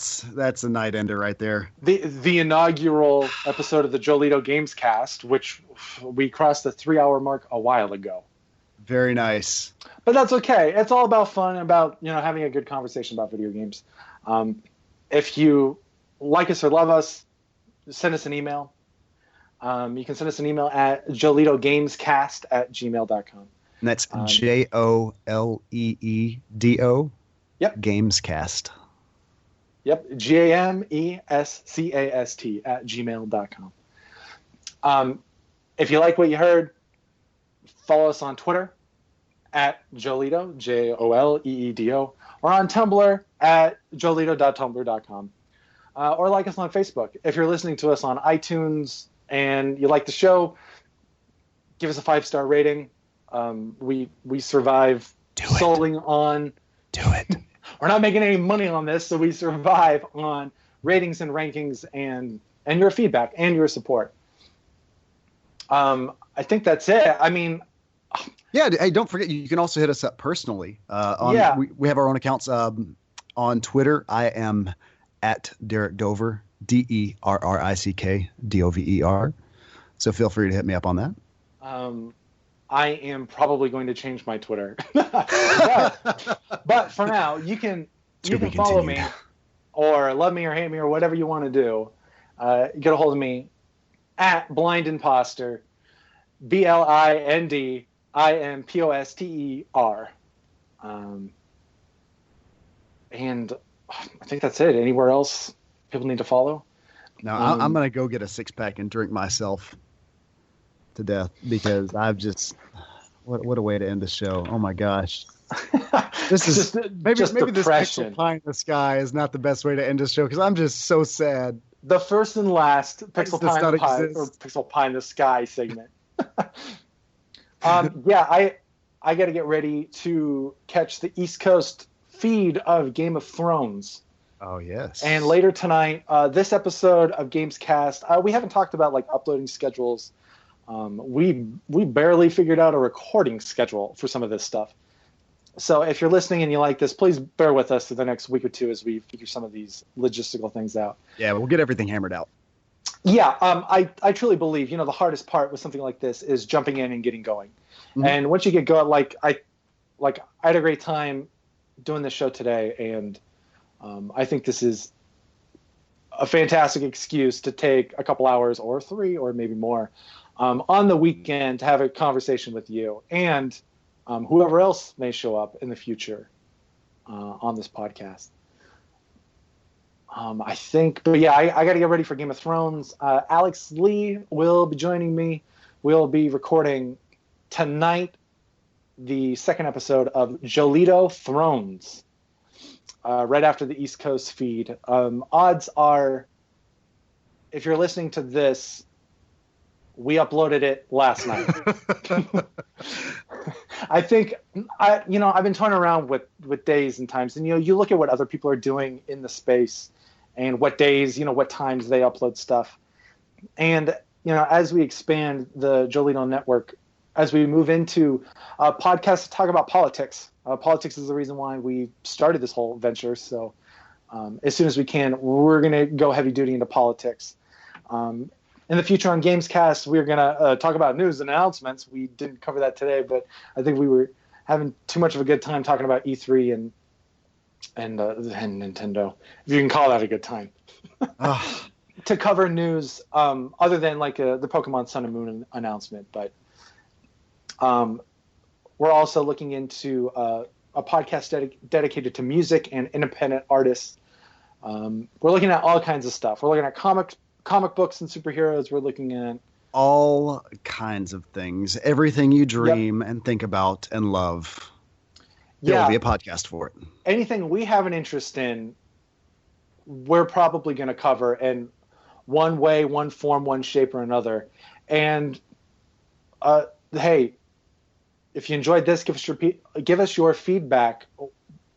that's a night ender right there. The inaugural episode of the Joleedo Gamescast, which we crossed the 3-hour mark a while ago. Very nice. But that's okay. It's all about fun, about having a good conversation about video games. If you like us or love us, send us an email. You can send us an email at joleedogamescast@gmail.com. And that's JOLEEDO. Yep. Gamescast. Yep. GAMESCAST @gmail.com. If you like what you heard, follow us on Twitter at Joleedo, JOLEEDO, or on Tumblr at joleedo.tumblr.com. Or like us on Facebook. If you're listening to us on iTunes and you like the show, give us a 5-star rating. We survive solely on... Do it. We're not making any money on this, so we survive on ratings and rankings and your feedback and your support. I think that's it. I mean... Yeah, hey, don't forget, you can also hit us up personally. We have our own accounts on Twitter. I am at Derrick Dover, DERRICK, so feel free to hit me up on that. I am probably going to change my Twitter. but for now, you can follow me or love me or hate me or whatever you want to do. Get a hold of me at Blind Imposter, BLINDIMPOSTER. And I think that's it. Anywhere else people need to follow? No, I'm going to go get a 6-pack and drink myself to death because I've just what a way to end the show. Oh my gosh. This is maybe this pixel pie in the sky is not the best way to end the show because I'm just so sad. The first and last pixel pie in the sky segment. I got to get ready to catch the East Coast feed of Game of Thrones. Oh yes. And later tonight, this episode of Gamescast, we haven't talked about like uploading schedules. We barely figured out a recording schedule for some of this stuff. So if you're listening and you like this, please bear with us for the next week or two as we figure some of these logistical things out. Yeah, we'll get everything hammered out. Yeah, I truly believe, the hardest part with something like this is jumping in and getting going. Mm-hmm. And once you get going, I had a great time doing this show today, and I think this is a fantastic excuse to take a couple hours or 3 or maybe more on the weekend to have a conversation with you and whoever else may show up in the future on this podcast. I think, but yeah, I got to get ready for Game of Thrones. Alex Lee will be joining me. We'll be recording tonight the second episode of Joleedo Thrones, right after the East Coast feed. Odds are, if you're listening to this, we uploaded it last night. I think I've been toying around with days and times, and you look at what other people are doing in the space, and what days, what times they upload stuff, and as we expand the Joleedo network, as we move into podcasts to talk about politics. Politics is the reason why we started this whole venture. So as soon as we can, we're going to go heavy duty into politics. In the future on Gamescast, we're going to talk about news and announcements. We didn't cover that today, but I think we were having too much of a good time talking about E3 and Nintendo, if you can call that a good time. To cover news other than like the Pokemon Sun and Moon announcement. But we're also looking into a podcast dedicated to music and independent artists. We're looking at all kinds of stuff. We're looking at comic books and superheroes. We're looking at all kinds of things. Everything you dream and think about and love. There will be a podcast for it. Anything we have an interest in, we're probably going to cover in one way, one form, one shape, or another. And hey, if you enjoyed this, give us your feedback.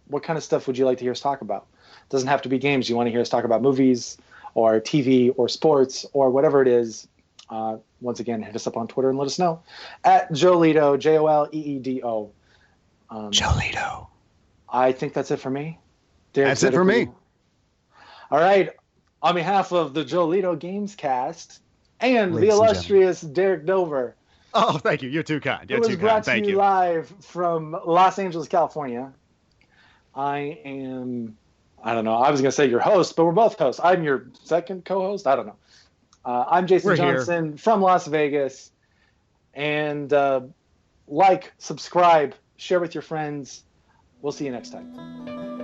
What kind of stuff would you like to hear us talk about? It doesn't have to be games. You want to hear us talk about movies or TV or sports or whatever it is. Once again, hit us up on Twitter and let us know. At Joleedo, Joleedo. Joleedo. I think that's it for me. That's it for me. All right. On behalf of the Joleedo Gamescast and Ladies the and illustrious Derrick Dover, Oh, thank you. You're too kind. You're it was too brought kind. to Thank you you. live from Los Angeles, California. I don't know. I was going to say your host, but we're both hosts. I'm your second co-host. I don't know. I'm Jason We're Johnson from Las Vegas. And like, subscribe, share with your friends. We'll see you next time.